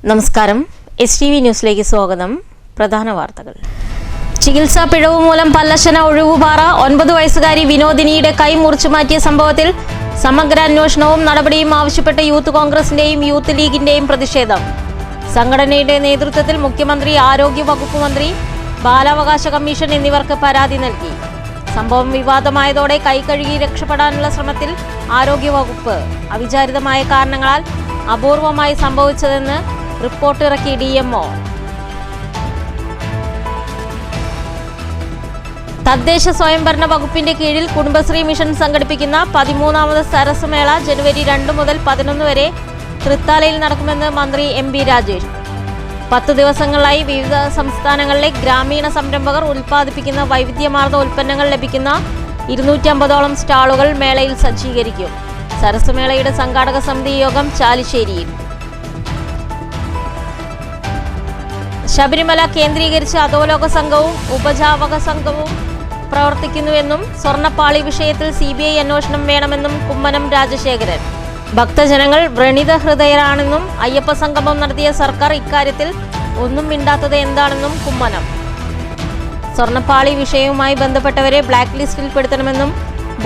നമസ്കാരം. STV ന്യൂസിലേക്ക് സ്വാഗതം. പ്രധാന വാർത്തകൾ. ചികിത്സാ പിഴവ് മൂലം പല്ലശന ഒഴിവുപാറ 9 വയസ്സുകാരി വിനോദിനിയുടെ കൈ മുറിച്ചു മാറ്റിയ സംഭവത്തിൽ സമഗ്ര അന്വേഷണവും നടപടിയും ആവശ്യപ്പെട്ട് യൂത്ത് കോൺഗ്രസിന്റെയും യൂത്ത് ലീഗിന്റെയും പ്രതിഷേധം. സംഘടനയുടെ നേതൃത്വത്തിൽ മുഖ്യമന്ത്രി, ആരോഗ്യ വകുപ്പ് മന്ത്രി, ബാലാവകാശ കമ്മീഷൻ എന്നിവർക്ക് പരാതി നൽകി. സംഭവം വിവാദമായതോടെ കൈ കഴുകി രക്ഷപ്പെടാനുള്ള ശ്രമത്തിൽ ആരോഗ്യവകുപ്പ്. അവിചാരിതമായ കാരണങ്ങളാൽ അപൂർവമായി സംഭവിച്ചതെന്ന് റിപ്പോർട്ട് ഇറക്കി DMO. തദ്ദേശ സ്വയംഭരണ വകുപ്പിന്റെ കീഴിൽ കുടുംബശ്രീ മിഷൻ സംഘടിപ്പിക്കുന്ന 13ാമത് സരസ് മേള ജനുവരി 2 മുതൽ 11 വരെ തൃത്താലയിൽ നടക്കുമെന്ന് മന്ത്രി MB രാജേഷ്. 10 ദിവസങ്ങളിലായി വിവിധ സംസ്ഥാനങ്ങളിലെ ഗ്രാമീണ സംരംഭകർ ഉൽപ്പാദിപ്പിക്കുന്ന വൈവിധ്യമാർന്ന ഉൽപ്പന്നങ്ങൾ ലഭിക്കുന്ന 250ഓളം സ്റ്റാളുകൾ മേളയിൽ സജ്ജീകരിക്കും. സരസ് മേളയുടെ സംഘാടക സമിതി യോഗം ചാലിശ്ശേരിയിൽ. ശബരിമല കേന്ദ്രീകരിച്ച് അധോലോക സംഘവും ഉപജാവക സംഘവും പ്രവർത്തിക്കുന്നുവെന്നും സ്വർണ്ണപ്പാളി വിഷയത്തിൽ CBI അന്വേഷണം വേണമെന്നും കുമ്മനം രാജശേഖരൻ. ഭക്തജനങ്ങൾ വ്രണിത ഹൃദയരാണെന്നും അയ്യപ്പ സംഗമം നടത്തിയ സർക്കാർ ഇക്കാര്യത്തിൽ ഒന്നും മിണ്ടാത്തത് എന്താണെന്നും കുമ്മനം. സ്വർണ്ണപ്പാളി വിഷയവുമായി ബന്ധപ്പെട്ടവരെ ബ്ലാക്ക് ലിസ്റ്റിൽ പെടുത്തണമെന്നും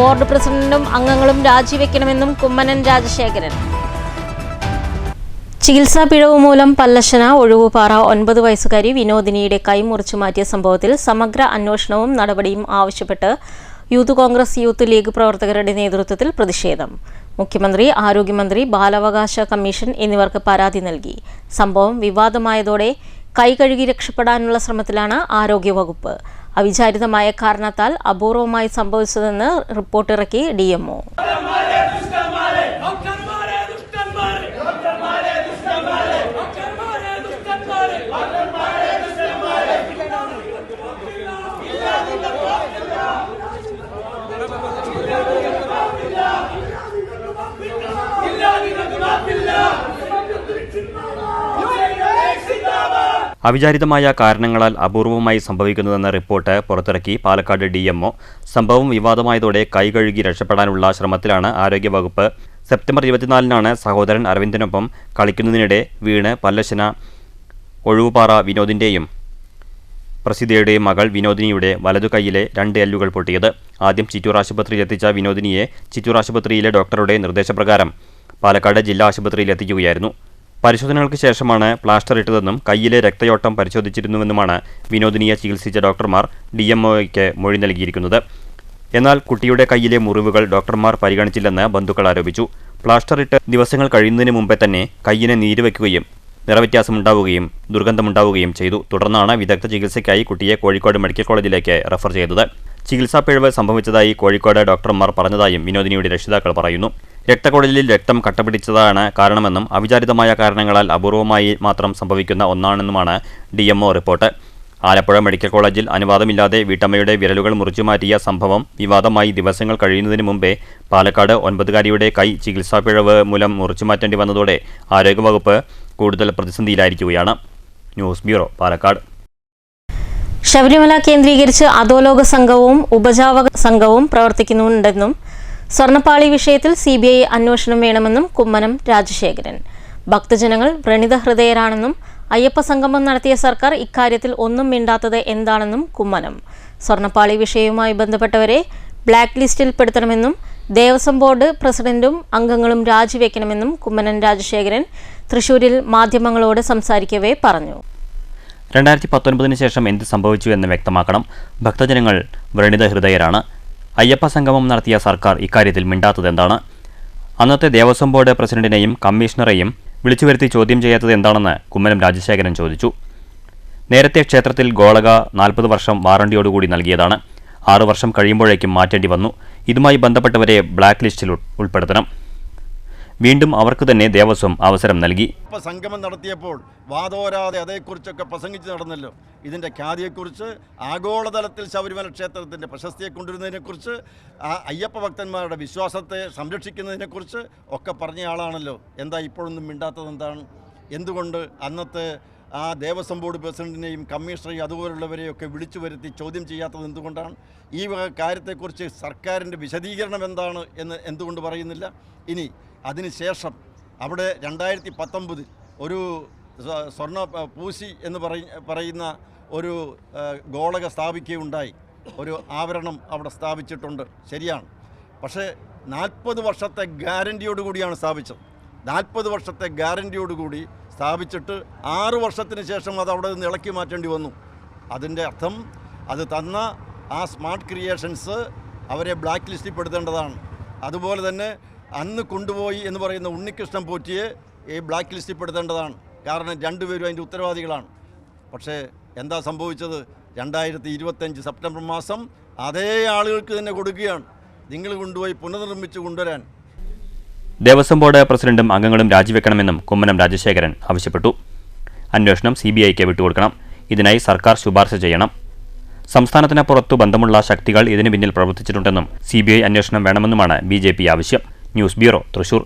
ബോർഡ് പ്രസിഡന്റും അംഗങ്ങളും രാജിവെക്കണമെന്നും കുമ്മനം രാജശേഖരൻ. ചികിത്സാ പിഴവ് മൂലം പല്ലശന ഒഴിവുപാറ 9 വയസ്സുകാരി വിനോദിനിയുടെ കൈ മുറിച്ചു മാറ്റിയ സംഭവത്തിൽ സമഗ്ര അന്വേഷണവും നടപടിയും ആവശ്യപ്പെട്ട് യൂത്ത് കോൺഗ്രസ്, യൂത്ത് ലീഗ് പ്രവർത്തകരുടെ നേതൃത്വത്തിൽ പ്രതിഷേധം. മുഖ്യമന്ത്രി, ആരോഗ്യമന്ത്രി, ബാലാവകാശ കമ്മീഷൻ എന്നിവർക്ക് പരാതി നൽകി. സംഭവം വിവാദമായതോടെ കൈ കഴുകി രക്ഷപ്പെടാനുള്ള ശ്രമത്തിലാണ് ആരോഗ്യവകുപ്പ്. അവിചാരിതമായ കാരണത്താൽ അപൂർവമായി സംഭവിച്ചതെന്ന് റിപ്പോർട്ടിറക്കി DMO. അവിചാരിതമായ കാരണങ്ങളാൽ അപൂർവമായി സംഭവിക്കുന്നതെന്ന റിപ്പോർട്ട് പുറത്തിറക്കി പാലക്കാട് DMO. സംഭവം വിവാദമായതോടെ കൈ കഴുകി രക്ഷപ്പെടാനുള്ള ശ്രമത്തിലാണ് ആരോഗ്യവകുപ്പ്. സെപ്റ്റംബർ 24-നാണ് സഹോദരൻ അരവിന്ദിനൊപ്പം കളിക്കുന്നതിനിടെ വീണ് പല്ലശന ഒഴിവുപാറ വിനോദിന്റെയും പ്രസിദ്ധയുടെയും മകൾ വിനോദിനിയുടെ വലതു കൈയിലെ 2 എല്ലുകൾ പൊട്ടിയത്. ആദ്യം ചിറ്റൂർ ആശുപത്രിയിലെത്തിച്ച വിനോദിനിയെ ചിറ്റൂർ ആശുപത്രിയിലെ ഡോക്ടറുടെ നിർദ്ദേശപ്രകാരം പാലക്കാട് ജില്ലാ ആശുപത്രിയിൽ എത്തിക്കുകയായിരുന്നു. പരിശോധനകൾക്ക് ശേഷമാണ് പ്ലാസ്റ്റർ ഇട്ടതെന്നും കൈയിലെ രക്തയോട്ടം പരിശോധിച്ചിരുന്നുവെന്നുമാണ് വിനോദിനിയെ ചികിത്സിച്ച ഡോക്ടർമാർ DMOയ്ക്ക് മൊഴി നൽകിയിരിക്കുന്നത്. എന്നാൽ കുട്ടിയുടെ കൈയിലെ മുറിവുകൾ ഡോക്ടർമാർ പരിഗണിച്ചില്ലെന്ന് ബന്ധുക്കൾ ആരോപിച്ചു. പ്ലാസ്റ്റർ ഇട്ട് ദിവസങ്ങൾ കഴിയുന്നതിന് മുമ്പേ തന്നെ കൈയിന് നീര് വയ്ക്കുകയും നിറവ്യത്യാസമുണ്ടാവുകയും ദുർഗന്ധമുണ്ടാവുകയും ചെയ്തു. തുടർന്നാണ് വിദഗ്ധ ചികിത്സയ്ക്കായി കുട്ടിയെ കോഴിക്കോട് മെഡിക്കൽ കോളേജിലേക്ക് റഫർ ചെയ്തത്. ചികിത്സാ പിഴവ് സംഭവിച്ചതായി കോഴിക്കോട് ഡോക്ടർമാർ പറഞ്ഞതായും വിനോദിനിയുടെ രക്ഷിതാക്കൾ പറയുന്നു. രക്തക്കുഴലിൽ രക്തം കട്ടപിടിച്ചതാണ് കാരണമെന്നും അവിചാരിതമായ കാരണങ്ങളാൽ അപൂർവമായി മാത്രം സംഭവിക്കുന്ന ഒന്നാണെന്നുമാണ് DMO റിപ്പോർട്ട്. ആലപ്പുഴ മെഡിക്കൽ കോളേജിൽ അനുവാദമില്ലാതെ വീട്ടമ്മയുടെ വിരലുകൾ മുറിച്ചുമാറ്റിയ സംഭവം വിവാദമായി ദിവസങ്ങൾ കഴിയുന്നതിന് മുമ്പേ പാലക്കാട് 9-കാരിയുടെ കൈ ചികിത്സാ പിഴവ് മൂലം മുറിച്ചുമാറ്റേണ്ടി വന്നതോടെ ആരോഗ്യവകുപ്പ് കൂടുതൽ പ്രതിസന്ധിയിലായിരിക്കുകയാണ്. News bureau, Palakkad. ശബരിമല കേന്ദ്രീകരിച്ച് അധോലോക സംഘവും ഉപജാവക സംഘവും പ്രവർത്തിക്കുന്നുണ്ടെന്നും സ്വർണ്ണപ്പാളി വിഷയത്തിൽ CBI അന്വേഷണം വേണമെന്നും കുമ്മനം രാജശേഖരൻ. ഭക്തജനങ്ങൾ വ്രണിത ഹൃദയരാണെന്നും അയ്യപ്പ സംഗമം നടത്തിയ സർക്കാർ ഇക്കാര്യത്തിൽ ഒന്നും മിണ്ടാത്തത് എന്താണെന്നും കുമ്മനം. സ്വർണ്ണപ്പാളി വിഷയവുമായി ബന്ധപ്പെട്ടവരെ ബ്ലാക്ക് ലിസ്റ്റിൽ പെടുത്തണമെന്നും ദേവസ്വം ബോർഡ് പ്രസിഡന്റും അംഗങ്ങളും രാജിവെക്കണമെന്നും കുമ്മനം രാജശേഖരൻ തൃശൂരിൽ മാധ്യമങ്ങളോട് സംസാരിക്കവേ പറഞ്ഞു. 2019 ശേഷം എന്ത് സംഭവിച്ചു എന്ന് വ്യക്തമാക്കണം. ഭക്തജനങ്ങൾ വ്രണിത ഹൃദയരാണ്. അയ്യപ്പ സംഗമം നടത്തിയ സർക്കാർ ഇക്കാര്യത്തിൽ മിണ്ടാത്തതെന്താണ്? അന്നത്തെ ദേവസ്വം ബോർഡ് പ്രസിഡന്റിനെയും കമ്മീഷണറെയും വിളിച്ചുവരുത്തി ചോദ്യം ചെയ്യാത്തത് എന്താണെന്ന് കുമ്മനം രാജശേഖരൻ ചോദിച്ചു. നേരത്തെ ക്ഷേത്രത്തിൽ ഗോളക 40 വർഷം വാറണ്ടിയോടുകൂടി നൽകിയതാണ്. 6 വർഷം കഴിയുമ്പോഴേക്കും മാറ്റേണ്ടി വന്നു. ഇതുമായി ബന്ധപ്പെട്ടവരെ ബ്ലാക്ക് ലിസ്റ്റിൽ ഉൾപ്പെടുത്തണം. വീണ്ടും അവർക്ക് തന്നെ ദേവസ്വം അവസരം നൽകി. സംഗമം നടത്തിയപ്പോൾ വാദോരാതെ അതേക്കുറിച്ചൊക്കെ പ്രസംഗിച്ച് നടന്നല്ലോ. ഇതിൻ്റെ ഖ്യാതിയെക്കുറിച്ച്, ആഗോളതലത്തിൽ ശബരിമല ക്ഷേത്രത്തിൻ്റെ പ്രശസ്തിയെ കൊണ്ടുവരുന്നതിനെക്കുറിച്ച്, അയ്യപ്പ ഭക്തന്മാരുടെ വിശ്വാസത്തെ സംരക്ഷിക്കുന്നതിനെക്കുറിച്ച് ഒക്കെ പറഞ്ഞ ആളാണല്ലോ. എന്താ ഇപ്പോഴൊന്നും മിണ്ടാത്തത് എന്താണ്? എന്തുകൊണ്ട് അന്നത്തെ ആ ദേവസ്വം ബോർഡ് പ്രസിഡന്റിനെയും കമ്മീഷണറെയും അതുപോലുള്ളവരെയൊക്കെ വിളിച്ചു വരുത്തി ചോദ്യം ചെയ്യാത്തത് എന്തുകൊണ്ടാണ്? ഈ കാര്യത്തെക്കുറിച്ച് സർക്കാരിൻ്റെ വിശദീകരണം എന്താണ് എന്ന് എന്തുകൊണ്ട് പറയുന്നില്ല? ഇനി അതിനുശേഷം അവിടെ 2019 ഒരു സ്വർണ്ണ പൂശി എന്ന് പറയുന്ന ഒരു ഗോളക സ്ഥാപിക്കുകയുണ്ടായി. ഒരു ആവരണം അവിടെ സ്ഥാപിച്ചിട്ടുണ്ട്, ശരിയാണ്. പക്ഷേ 40 വർഷത്തെ ഗ്യാരൻറ്റിയോടുകൂടിയാണ് സ്ഥാപിച്ചത്. 40 വർഷത്തെ ഗ്യാരൻറ്റിയോടുകൂടി സ്ഥാപിച്ചിട്ട് 6 വർഷത്തിന് ശേഷം അത് അവിടെ നിന്ന് ഇളക്കി മാറ്റേണ്ടി വന്നു. അതിൻ്റെ അർത്ഥം അത് തന്ന ആ സ്മാർട്ട് ക്രിയേഷൻസ് അവരെ ബ്ലാക്ക് ലിസ്റ്റിൽ പെടുത്തേണ്ടതാണ്. അതുപോലെ തന്നെ അന്ന് കൊണ്ടുപോയി എന്ന് പറയുന്ന ഉണ്ണികൃഷ്ണൻ പോറ്റിയെ ഈ ബ്ലാക്ക് ലിസ്റ്റിൽ പെടുത്തേണ്ടതാണ്. കാരണം രണ്ടുപേരും അതിൻ്റെ ഉത്തരവാദികളാണ്. പക്ഷേ എന്താ സംഭവിച്ചത്? 2025 സെപ്റ്റംബർ മാസം അതേ ആളുകൾക്ക് തന്നെ കൊടുക്കുകയാണ്. നിങ്ങൾ കൊണ്ടുപോയി പുനർനിർമ്മിച്ച് കൊണ്ടുവരാൻ. ദേവസ്വം ബോർഡ് പ്രസിഡന്റും അംഗങ്ങളും രാജിവെക്കണമെന്നും കുമ്മനം രാജശേഖരൻ ആവശ്യപ്പെട്ടു. അന്വേഷണം CBIക്ക് വിട്ടുകൊടുക്കണം. ഇതിനായി സർക്കാർ ശുപാർശ ചെയ്യണം. സംസ്ഥാനത്തിന് പുറത്തു ബന്ധമുള്ള ശക്തികൾ ഇതിനു പിന്നിൽ പ്രവർത്തിച്ചിട്ടുണ്ടെന്നും CBI അന്വേഷണം വേണമെന്നുമാണ് BJP ആവശ്യം. News bureau, Thrissur.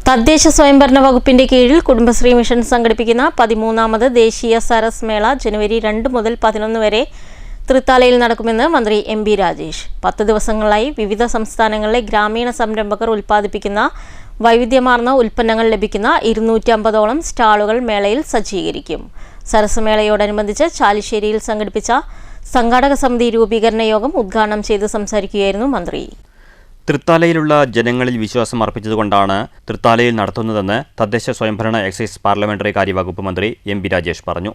തദ്ദേശ സ്വയംഭരണ വകുപ്പിന്റെ കീഴിൽ കുടുംബശ്രീ മിഷൻ സംഘടിപ്പിക്കുന്ന 13ാമത് ദേശീയ സരസ് മേള ജനുവരി 2 മുതൽ 11 വരെ തൃത്താലയിൽ നടക്കുമെന്ന് മന്ത്രി MB രാജേഷ്. 10 ദിവസങ്ങളായി വിവിധ സംസ്ഥാനങ്ങളിലെ ഗ്രാമീണ സംരംഭകർ ഉൽപ്പാദിപ്പിക്കുന്ന വൈവിധ്യമാർന്ന ഉൽപ്പന്നങ്ങൾ ലഭിക്കുന്ന 250ഓളം സ്റ്റാളുകൾ മേളയിൽ സജ്ജീകരിക്കും. സരസ് മേളയോടനുബന്ധിച്ച് ചാലിശ്ശേരിയിൽ സംഘടിപ്പിച്ച സംഘാടക സമിതി രൂപീകരണ യോഗം ഉദ്ഘാടനം ചെയ്ത് സംസാരിക്കുകയായിരുന്നു മന്ത്രി. തൃത്താലയിലുള്ള ജനങ്ങളിൽ വിശ്വാസം അർപ്പിച്ചതുകൊണ്ടാണ് തൃത്താലയിൽ നടത്തുന്നതെന്ന് തദ്ദേശ സ്വയംഭരണ എക്സൈസ് പാർലമെന്ററി കാര്യവകുപ്പ് മന്ത്രി MB രാജേഷ് പറഞ്ഞു.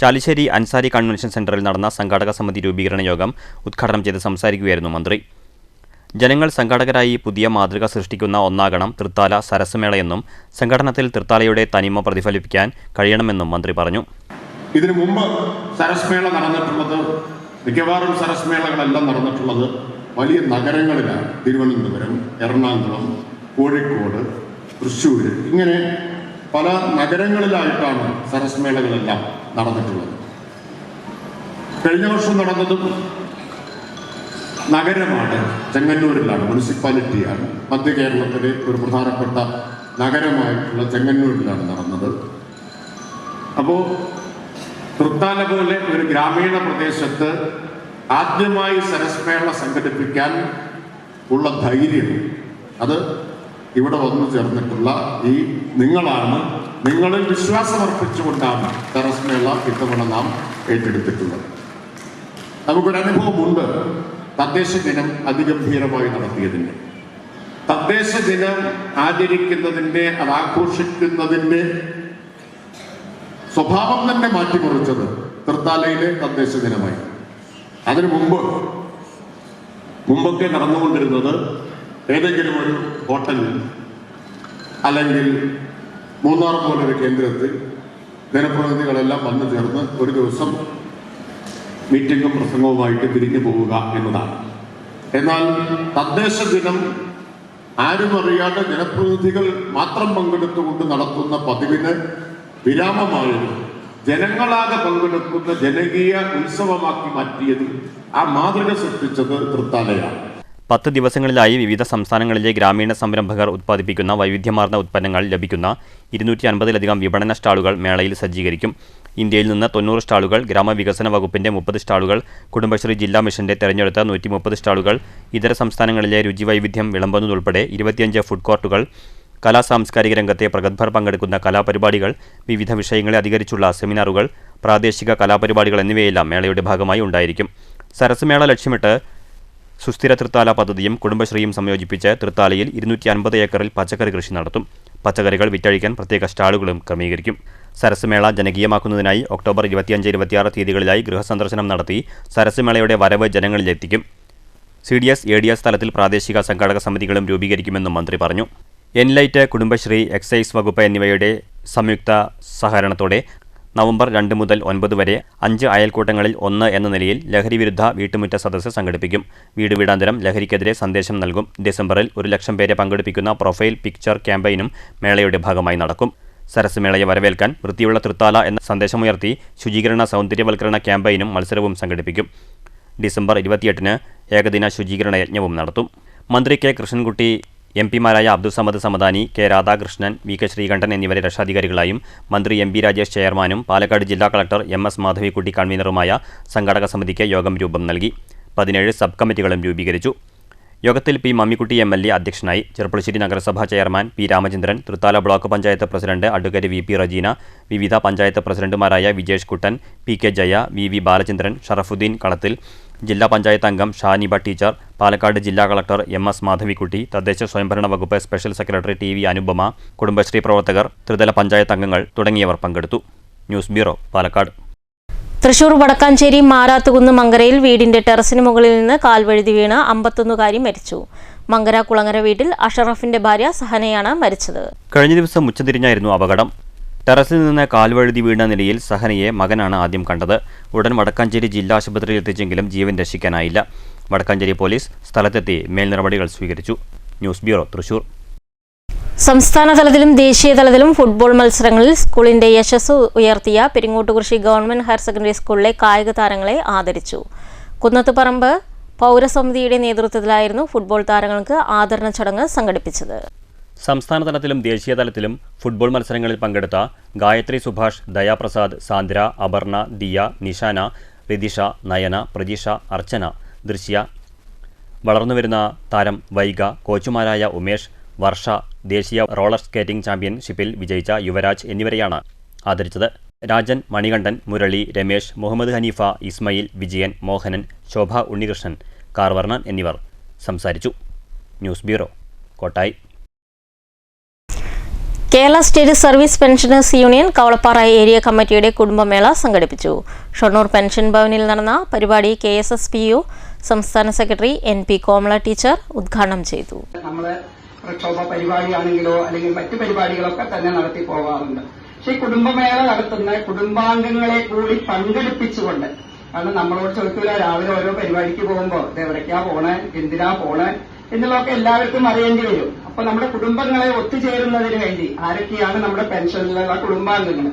ചാലിശ്ശേരി അൻസാരി കൺവെൻഷൻ സെന്ററിൽ നടന്ന സംഘാടക സമിതി രൂപീകരണ യോഗം ഉദ്ഘാടനം ചെയ്ത് സംസാരിക്കുകയായിരുന്നു മന്ത്രി. ജനങ്ങൾ സംഘാടകരായി പുതിയ മാതൃക സൃഷ്ടിക്കുന്ന ഒന്നാകണം തൃത്താല സരസ് മേളയെന്നും സംഘടനത്തിൽ തൃത്താലയുടെ തനിമ പ്രതിഫലിപ്പിക്കാൻ കഴിയണമെന്നും മന്ത്രി പറഞ്ഞു. ഇതിനു മുമ്പ് സരസ് മേള നടന്നിട്ടുള്ളത്, മിക്കവാറും സരസ് മേളകളെല്ലാം നടന്നിട്ടുള്ളത് വലിയ നഗരങ്ങളിലാണ്. തിരുവനന്തപുരം, എറണാകുളം, കോഴിക്കോട്, തൃശ്ശൂർ, ഇങ്ങനെ പല നഗരങ്ങളിലായിട്ടാണ് സരസ് മേളകളെല്ലാം നടന്നിട്ടുള്ളത്. കഴിഞ്ഞ വർഷം നടന്നതും നഗരമാണ്, ചെങ്ങന്നൂരിലാണ്, മുനിസിപ്പാലിറ്റിയാണ്. മധ്യ കേരളത്തിലെ ഒരു പ്രധാനപ്പെട്ട നഗരമായിട്ടുള്ള ചെങ്ങന്നൂരിലാണ് നടന്നത്. അപ്പോൾ തൃത്താല പോലെ ഒരു ഗ്രാമീണ പ്രദേശത്ത് ആദ്യമായി സരസ് മേള സംഘടിപ്പിക്കാൻ ഉള്ള ധൈര്യം അത് ഇവിടെ വന്നു ചേർന്നിട്ടുള്ള ഈ നിങ്ങളാണ്. നിങ്ങളിൽ വിശ്വാസമർപ്പിച്ചുകൊണ്ടാണ് സരസ് മേള ഇത്തവണ നാം ഏറ്റെടുത്തിട്ടുള്ളത്. നമുക്കൊരനുഭവമുണ്ട് തദ്ദേശ ദിനം അതിഗംഭീരമായി നടത്തിയതിൻ്റെ. തദ്ദേശ ദിനം ആചരിക്കുന്നതിൻ്റെ, അത് ആഘോഷിക്കുന്നതിൻ്റെ സ്വഭാവം തന്നെ മാറ്റിമറിച്ചത് തൃത്താലയിലെ തദ്ദേശ ദിനമായി. അതിനു മുമ്പൊക്കെ നടന്നുകൊണ്ടിരുന്നത് ഏതെങ്കിലും ഒരു ഹോട്ടലിൽ അല്ലെങ്കിൽ മൂന്നാർ പോലൊരു കേന്ദ്രത്തിൽ ജനപ്രതിനിധികളെല്ലാം വന്നു ചേർന്ന് ഒരു ദിവസം മീറ്റിംഗും പ്രസംഗവുമായിട്ട് പിരിഞ്ഞു പോവുക എന്നതാണ്. എന്നാൽ തദ്ദേശ ദിനം ആരും അറിയാതെ ജനപ്രതിനിധികൾ മാത്രം പങ്കെടുത്തുകൊണ്ട് നടത്തുന്ന പതിവിന് വിരാമമായത് ജനങ്ങളാകെ പങ്കെടുക്കുന്ന ജനകീയ ഉത്സവമാക്കി മാറ്റിയത്, ആ മാതൃക സൃഷ്ടിച്ചത് തൃത്താലയാണ്. 10 ദിവസങ്ങളിലായി വിവിധ സംസ്ഥാനങ്ങളിലെ ഗ്രാമീണ സംരംഭകർ ഉത്പാദിപ്പിക്കുന്ന വൈവിധ്യമാർന്ന ഉൽപ്പന്നങ്ങൾ ലഭിക്കുന്ന 250ലധികം വിപണന സ്റ്റാളുകൾ മേളയിൽ സജ്ജീകരിക്കും. ഇന്ത്യയിൽ നിന്ന് 90 സ്റ്റാളുകൾ, ഗ്രാമവികസന വകുപ്പിന്റെ 30 സ്റ്റാളുകൾ, കുടുംബശ്രീ ജില്ലാ മിഷന്റെ തെരഞ്ഞെടുത്ത 130 സ്റ്റാളുകൾ, ഇതര സംസ്ഥാനങ്ങളിലെ രുചിവൈവിധ്യം വിളമ്പുന്നതുൾപ്പെടെ 25 ഫുഡ് കോർട്ടുകൾ, കലാസാംസ്കാരിക രംഗത്തെ പ്രഗത്ഭർ പങ്കെടുക്കുന്ന കലാപരിപാടികൾ, വിവിധ വിഷയങ്ങളെ അധികരിച്ചുള്ള സെമിനാറുകൾ, പ്രാദേശിക കലാപരിപാടികൾ എന്നിവയെല്ലാം മേളയുടെ ഭാഗമായി ഉണ്ടായിരിക്കും. സരസ് മേള ലക്ഷ്യമിട്ട് സുസ്ഥിര തൃത്താല പദ്ധതിയും കുടുംബശ്രീയും സംയോജിപ്പിച്ച് തൃത്താലയിൽ 250 ഏക്കറിൽ പച്ചക്കറി കൃഷി നടത്തും. പച്ചക്കറികൾ വിറ്റഴിക്കാൻ പ്രത്യേക സ്റ്റാളുകളും ക്രമീകരിക്കും. സരസ് മേള ജനകീയമാക്കുന്നതിനായി ഒക്ടോബർ 25-26 തീയതികളിലായി ഗൃഹസന്ദർശനം നടത്തി സരസ് മേളയുടെ വരവ് ജനങ്ങളിലെത്തിക്കും. CDS, ADS തലത്തിൽ പ്രാദേശിക സംഘാടക സമിതികളും രൂപീകരിക്കുമെന്നും മന്ത്രി പറഞ്ഞു. എൻലൈറ്റ്, കുടുംബശ്രീ, എക്സൈസ് വകുപ്പ് എന്നിവയുടെ സംയുക്ത സഹകരണത്തോടെ നവംബർ 2 മുതൽ 9 വരെ 5 അയൽക്കൂട്ടങ്ങളിൽ 1 എന്ന നിലയിൽ ലഹരി വിരുദ്ധ വീട്ടുമുറ്റ സദസ്സ് സംഘടിപ്പിക്കും. വീട് വീടാന്തരം ലഹരിക്കെതിരെ സന്ദേശം നൽകും. ഡിസംബറിൽ 1 ലക്ഷം പേരെ പങ്കെടുപ്പിക്കുന്ന പ്രൊഫൈൽ പിക്ചർ ക്യാമ്പയിനും മേളയുടെ ഭാഗമായി നടക്കും. സരസ് മേളയെ വരവേൽക്കാൻ വൃത്തിയുള്ള തൃത്താല എന്ന സന്ദേശമുയർത്തി ശുചീകരണ സൗന്ദര്യവൽക്കരണ ക്യാമ്പയിനും മത്സരവും സംഘടിപ്പിക്കും. ഡിസംബർ 28-ന് ഏകദിന ശുചീകരണ യജ്ഞവും നടത്തും. മന്ത്രി K. കൃഷ്ണൻകുട്ടി, MP മാരായ അബ്ദുസമദ് സമദാനി, K. രാധാകൃഷ്ണൻ, VK. ശ്രീകണ്ഠൻ എന്നിവരെ രക്ഷാധികാരികളായും മന്ത്രി MB രാജേഷ് ചെയർമാനും പാലക്കാട് ജില്ലാ കളക്ടർ MS മാധവിക്കുട്ടി കൺവീനറുമായ സംഘാടക സമിതിക്ക് യോഗം രൂപം നൽകി. 17 സബ് കമ്മിറ്റികളും രൂപീകരിച്ചു. യോഗത്തിൽ പി മമ്മിക്കുട്ടി MLA അധ്യക്ഷനായി. ചെറുപ്പുളശ്ശേരി നഗരസഭാ chairman P Ramachandran, Thrithala block panchayat president advocate VP Rajeena, വിവിധ പഞ്ചായത്ത് പ്രസിഡന്റുമാരായ വിജേഷ് കുട്ടൻ, PK ജയ, VV ബാലചന്ദ്രൻ, ഷറഫുദ്ദീൻ കളത്തിൽ, ജില്ലാ പഞ്ചായത്ത് അംഗം ഷാനിബ ടീച്ചർ, പാലക്കാട് ജില്ലാ കളക്ടർ MS മാധവിക്കുട്ടി, തദ്ദേശ സ്വയംഭരണ വകുപ്പ് special secretary TV Anupama, Kudumbashree പ്രവർത്തകർ, ത്രിതല പഞ്ചായത്ത് അംഗങ്ങൾ തുടങ്ങിയവർ പങ്കെടുത്തു. News bureau, Palakkad. തൃശൂർ വടക്കാഞ്ചേരി മാരാത്തുകുന്ന് മങ്കരയിൽ വീടിന്റെ ടെറസിന് മുകളിൽ നിന്ന് കാൽവഴുതി വീണ് 51കാരി മരിച്ചു. മങ്കര കുളങ്ങര വീട്ടിൽ അഷറഫിന്റെ ഭാര്യ സഹനയാണ് മരിച്ചത്. കഴിഞ്ഞ ദിവസം ഉച്ചതിരിഞ്ഞായിരുന്നു അപകടം. ടെറസിൽ നിന്ന് കാൽവഴുതി വീണ നിലയിൽ സഹനയെ മകനാണ് ആദ്യം കണ്ടത്. ഉടൻ വടക്കാഞ്ചേരി ജില്ലാ ആശുപത്രിയിൽ എത്തിച്ചെങ്കിലും ജീവൻ രക്ഷിക്കാനായില്ല. വടക്കാഞ്ചേരി പോലീസ് സ്ഥലത്തെത്തി മേൽനടപടികൾ സ്വീകരിച്ചു. News bureau, Thrissur. സംസ്ഥാന തലത്തിലും ദേശീയ തലത്തിലും ഫുട്ബോൾ മത്സരങ്ങളിൽ സ്കൂളിന്റെ യശസ് ഉയർത്തിയ പെരിങ്ങോട്ടുകുറിശി ഗവൺമെന്റ് ഹയർ സെക്കൻഡറി സ്കൂളിലെ കായിക താരങ്ങളെ ആദരിച്ചു. കുന്നത്തുപറമ്പ് പൗരസമിതിയുടെ നേതൃത്വത്തിലായിരുന്നു ഫുട്ബോൾ താരങ്ങൾക്ക് ആദരണ ചടങ്ങ് സംഘടിപ്പിച്ചത്. സംസ്ഥാന തലത്തിലും ദേശീയ തലത്തിലും ഫുട്ബോൾ മത്സരങ്ങളിൽ പങ്കെടുത്ത ഗായത്രി സുഭാഷ്, ദയാപ്രസാദ്, സാന്ദ്ര, അപർണ, ദിയ, നിഷാന, രതിഷ, നയന, പ്രജീഷ, അർച്ചന, ദൃശ്യ, വളർന്നുവരുന്ന താരം വൈഗ, കോച്ചുമാരായ ഉമേഷ്, വർഷ, ദേശീയ റോളർ സ്കേറ്റിംഗ് ചാമ്പ്യൻഷിപ്പിൽ വിജയിച്ച യുവരാജ് എന്നിവരെയാണ് ആദരിച്ചത്. രാജൻ, മണികണ്ഠൻ, മുരളി, രമേശ്, മുഹമ്മദ് ഹനീഫ, ഇസ്മയിൽ, വിജയൻ, മോഹനൻ, ശോഭ ഉണ്ണികൃഷ്ണൻ, കാർവർണൻ എന്നിവർ സംസാരിച്ചു. News bureau, Kottayi. Kerala state service pensioners union Kavalappara area കമ്മിറ്റിയുടെ കുടുംബമേള സംഘടിപ്പിച്ചു. ഷൊർണൂർ പെൻഷൻ ഭവനിൽ നടന്ന പരിപാടി KSSPU സംസ്ഥാന സെക്രട്ടറി NP കോമള ടീച്ചർ ഉദ്ഘാടനം ചെയ്തു. പ്രക്ഷോഭ പരിപാടിയാണെങ്കിലോ അല്ലെങ്കിൽ മറ്റു പരിപാടികളൊക്കെ തന്നെ നടത്തി പോകാറുണ്ട്. പക്ഷേ കുടുംബമേള നടത്തുന്ന കുടുംബാംഗങ്ങളെ കൂടി പങ്കെടുപ്പിച്ചുകൊണ്ട്, കാരണം നമ്മളോട് ചോദിക്കൂല രാവിലെ ഓരോ പരിപാടിക്ക് പോകുമ്പോൾ എവിടേക്കാ പോണേ, എന്തിനാ പോണേ എന്നുള്ളതൊക്കെ എല്ലാവർക്കും അറിയേണ്ടി വരും. അപ്പൊ നമ്മുടെ കുടുംബങ്ങളെ ഒത്തുചേരുന്നതിന് വേണ്ടി ആരൊക്കെയാണ് നമ്മുടെ പെൻഷനിലുള്ള കുടുംബാംഗങ്ങൾ,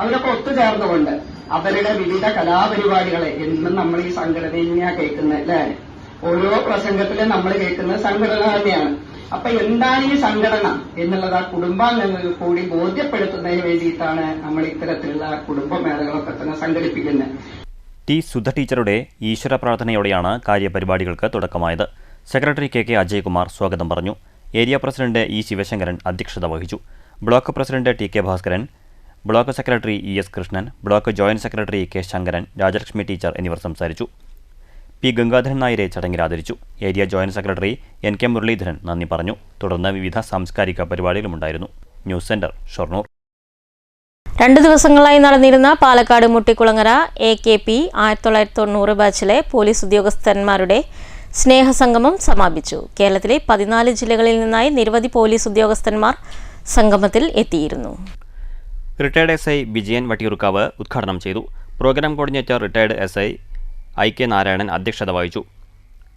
അവരൊക്കെ ഒത്തുചേർന്നുകൊണ്ട് അവരുടെ വിവിധ കലാപരിപാടികളെ എന്നും നമ്മൾ ഈ സംഘടനയാണ് കേൾക്കുന്നത് അല്ലേ? ഓരോ പ്രസംഗത്തിലും നമ്മൾ കേൾക്കുന്ന സംഘടന തന്നെയാണ്. അപ്പൊ എന്താണ് ഈ സംഘടന എന്നുള്ളത് ആ കുടുംബാംഗങ്ങൾക്ക് കൂടി ബോധ്യപ്പെടുത്തുന്നതിന് വേണ്ടിയിട്ടാണ് നമ്മൾ ഇത്തരത്തിലുള്ള കുടുംബമേളകളൊക്കെ തന്നെ സംഘടിപ്പിക്കുന്നത്. T. സുധ ടീച്ചറുടെ ഈശ്വര പ്രാർത്ഥനയോടെയാണ് കാര്യപരിപാടികൾക്ക് തുടക്കമായത്. സെക്രട്ടറി KK അജയ്കുമാർ സ്വാഗതം പറഞ്ഞു. Area president E. ശിവശങ്കരൻ അധ്യക്ഷത വഹിച്ചു. Block president TK Bhaskaran, block secretary ES Krishnan, block joint secretary K. Sankaran, Rajalakshmi teacher എന്നിവർ സംസാരിച്ചു. P. ഗംഗാധരൻ നായരെ ചടങ്ങിൽ ആദരിച്ചു. Area joint secretary NK Muraleedharan നന്ദി പറഞ്ഞു. തുടർന്ന് വിവിധ സാംസ്കാരിക പരിപാടികളുമുണ്ടായിരുന്നു. News centre, Shoranur. 2 ദിവസങ്ങളായി നടന്നിരുന്ന പാലക്കാട് മുട്ടിക്കുളങ്ങര AKP 1990 ബാച്ചിലെ പോലീസ് ഉദ്യോഗസ്ഥന്മാരുടെ സ്നേഹസംഗമം സമാപിച്ചു. കേരളത്തിലെ 14 ജില്ലകളിൽ നിന്നായി നിരവധി പോലീസ് ഉദ്യോഗസ്ഥന്മാർ സംഗമത്തിൽ എത്തിയിരുന്നു. റിട്ടയർഡ് SI വിജയൻ വട്ടിയൂർക്കാവ് ഉദ്ഘാടനം ചെയ്തു. Program coordinator retired SI IK Narayanan അധ്യക്ഷത വഹിച്ചു.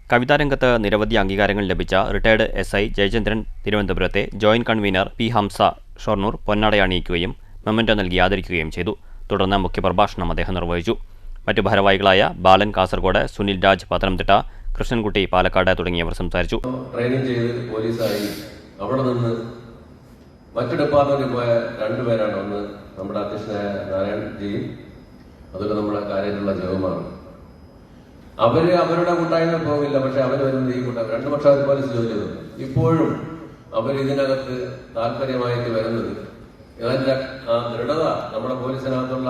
കവിതാരംഗത്ത് നിരവധി അംഗീകാരങ്ങൾ ലഭിച്ച റിട്ടയർഡ് SI ജയചന്ദ്രൻ തിരുവനന്തപുരത്തെ, joint convener P. Hamsa Shoranur പൊന്നാടയണിയിക്കുകയും മെമ്മന്റോ നൽകി ആദരിക്കുകയും ചെയ്തു. തുടർന്ന് മുഖ്യപ്രഭാഷണം അദ്ദേഹം നിർവഹിച്ചു. മറ്റു ഭാരവാഹികളായ ബാലൻ കാസർഗോഡ്, സുനിൽ രാജ് പത്തനംതിട്ട, കൃഷ്ണൻകുട്ടി പാലക്കാട് തുടങ്ങിയവർ സംസാരിച്ചു. ട്രെയിനിങ് ചെയ്ത് പോലീസായി അവിടെ നിന്ന് മറ്റു ഡിപ്പാർട്ട്മെന്റിൽ പോയ 2 പേരാണ്. ഒന്ന് നമ്മുടെ അധ്യക്ഷനായ നാരായൺ ജിയും അതൊക്കെ നമ്മുടെ കാര്യത്തിലുള്ള ജവമാണ്. അവരുടെ കൂട്ടായ്മ പോകില്ല, പക്ഷെ അവർ വരുന്നത് ഈ കൂട്ടായ്മ 2 വർഷം അവർ പോലീസ് ജോലി ചെയ്തു. ഇപ്പോഴും അവർ ഇതിനകത്ത് താല്പര്യമായിട്ട് വരുന്നത് ഇതിന്റെ ആ ദൃഢത, നമ്മുടെ പോലീസിനകത്തുള്ള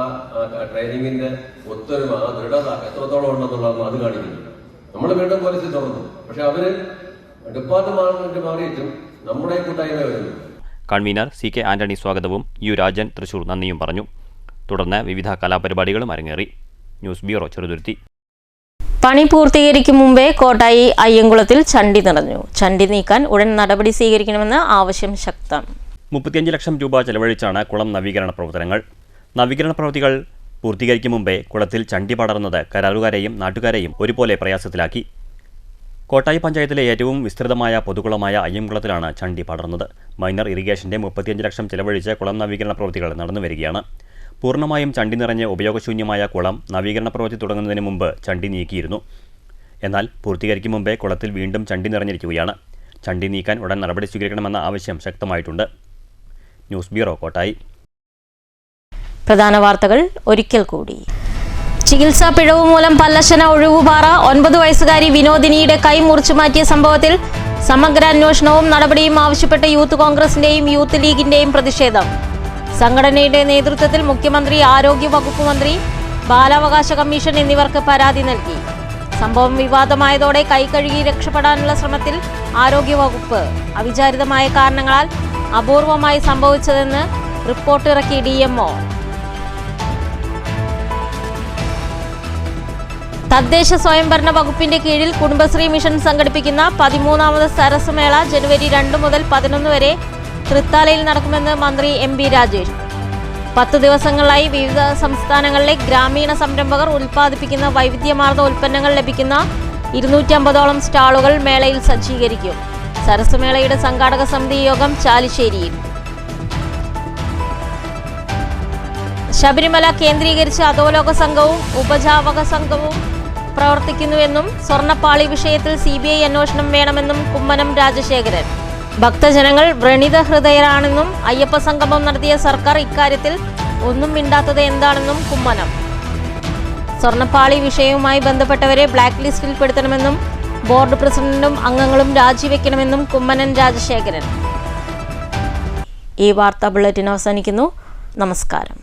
ട്രെയിനിങ്ങിന്റെ ഒത്തൊരുമ, ആ ദൃഢത എത്രത്തോളം ഉണ്ടെന്നുള്ളത് അത് കാണിക്കുന്നു. നമ്മൾ വീണ്ടും പോലീസിൽ തുറന്നു, പക്ഷെ അവര് ഡിപ്പാർട്ട്മെന്റ് മാറിയിട്ടും നമ്മുടെ കൂട്ടായ്മ വരുന്നു. കൺവീനർ CK ആന്റണി സ്വാഗതവും U. രാജൻ തൃശൂർ നന്ദിയും പറഞ്ഞു. തുടർന്ന് വിവിധ കലാപരിപാടികളും അരങ്ങേറി. News bureau, Cheruthuruthy. പണി പൂർത്തീകരിക്കും മുമ്പേ കോട്ടായി അയ്യങ്കുളത്തിൽ ചണ്ടി നിറഞ്ഞു. ചണ്ടി നീക്കാൻ ഉടൻ നടപടി സ്വീകരിക്കണമെന്ന് ആവശ്യം ശക്തം. 35 ലക്ഷം രൂപ ചെലവഴിച്ചാണ് കുളം നവീകരണ പ്രവർത്തനങ്ങൾ. നവീകരണ പ്രവൃത്തികൾ പൂർത്തീകരിക്കും മുമ്പേ കുളത്തിൽ ചണ്ടി പടർന്നത് കരാറുകാരെയും നാട്ടുകാരെയും ഒരുപോലെ പ്രയാസത്തിലാക്കി. കോട്ടായി പഞ്ചായത്തിലെ ഏറ്റവും വിസ്തൃതമായ പൊതുകുളമായ അയ്യംകുളത്തിലാണ് ചണ്ടി പടർന്നത്. മൈനർ ഇറിഗേഷന്റെ 35 ലക്ഷം ചെലവഴിച്ച് കുളം നവീകരണ പ്രവൃത്തികൾ നടന്നുവരികയാണ്. പൂർണ്ണമായും ചണ്ടി നിറഞ്ഞ് ഉപയോഗശൂന്യമായ കുളം നവീകരണ പ്രവൃത്തി തുടങ്ങുന്നതിന് മുമ്പ് ചണ്ടി നീക്കിയിരുന്നു. എന്നാൽ പൂർത്തീകരിക്കും മുമ്പേ കുളത്തിൽ വീണ്ടും ചണ്ടി നിറഞ്ഞിരിക്കുകയാണ്. ചണ്ടി നീക്കാൻ ഉടൻ നടപടി സ്വീകരിക്കണമെന്ന ആവശ്യം ശക്തമായിട്ടുണ്ട്. News bureau, Kottayi. പ്രധാന വാർത്തകൾ ഒരിക്കൽ കൂടി. ചികിത്സാ പിഴവ് മൂലം പല്ലശന ഒഴിവുപാറ 9 വയസ്സുകാരി വിനോദിനിയുടെ കൈ മുറിച്ചു മാറ്റിയ സംഭവത്തിൽ സമഗ്ര അന്വേഷണവും നടപടിയും ആവശ്യപ്പെട്ട് യൂത്ത് കോൺഗ്രസിന്റെയും യൂത്ത് ലീഗിന്റെയും പ്രതിഷേധം. സംഘടനയുടെ നേതൃത്വത്തിൽ മുഖ്യമന്ത്രി, ആരോഗ്യ വകുപ്പ് മന്ത്രി, ബാലാവകാശ കമ്മീഷൻ എന്നിവർക്ക് പരാതി നൽകി. സംഭവം വിവാദമായതോടെ കൈ കഴുകി രക്ഷപ്പെടാനുള്ള ശ്രമത്തിൽ ആരോഗ്യവകുപ്പ്. അവിചാരിതമായ കാരണങ്ങളാൽ അപൂർവമായി സംഭവിച്ചതെന്ന് റിപ്പോർട്ടിറക്കി DMO. തദ്ദേശ സ്വയംഭരണ വകുപ്പിന്റെ കീഴിൽ കുടുംബശ്രീ മിഷൻ സംഘടിപ്പിക്കുന്ന 13ാമത് സരസ് മേള ജനുവരി 2 മുതൽ 11 വരെ തൃത്താലയിൽ നടക്കുമെന്ന് മന്ത്രി MB രാജേഷ്. 10 ദിവസങ്ങളിലായി വിവിധ സംസ്ഥാനങ്ങളിലെ ഗ്രാമീണ സംരംഭകർ ഉൽപ്പാദിപ്പിക്കുന്ന വൈവിധ്യമാർന്ന ഉൽപ്പന്നങ്ങൾ ലഭിക്കുന്ന 250ഓളം സ്റ്റാളുകൾ മേളയിൽ സജ്ജീകരിക്കും. സരസ് മേളയുടെ സംഘാടക സമിതി യോഗം ചാലിശ്ശേരിയിൽ. ശബരിമല കേന്ദ്രീകരിച്ച് അധോലോക സംഘവും ഉപജാവക സംഘവും പ്രവർത്തിക്കുന്നുവെന്നും സ്വർണ്ണപ്പാളി വിഷയത്തിൽ CBI അന്വേഷണം വേണമെന്നും കുമ്മനം രാജശേഖരൻ. ഭക്തജനങ്ങൾ വ്രണിത ഹൃദയരാണെന്നും അയ്യപ്പ സംഗമം നടത്തിയ സർക്കാർ ഇക്കാര്യത്തിൽ ഒന്നും മിണ്ടാത്തത് എന്താണെന്നും കുമ്മനം. സ്വർണ്ണപ്പാളി വിഷയവുമായി ബന്ധപ്പെട്ടവരെ ബ്ലാക്ക് ലിസ്റ്റിൽ പെടുത്തണമെന്നും ബോർഡ് പ്രസിഡന്റും അംഗങ്ങളും രാജിവെക്കണമെന്നും കുമ്മനം രാജശേഖരൻ. ഈ വാർത്താ ബുള്ളറ്റിൻ അവസാനിക്കുന്നു. നമസ്കാരം.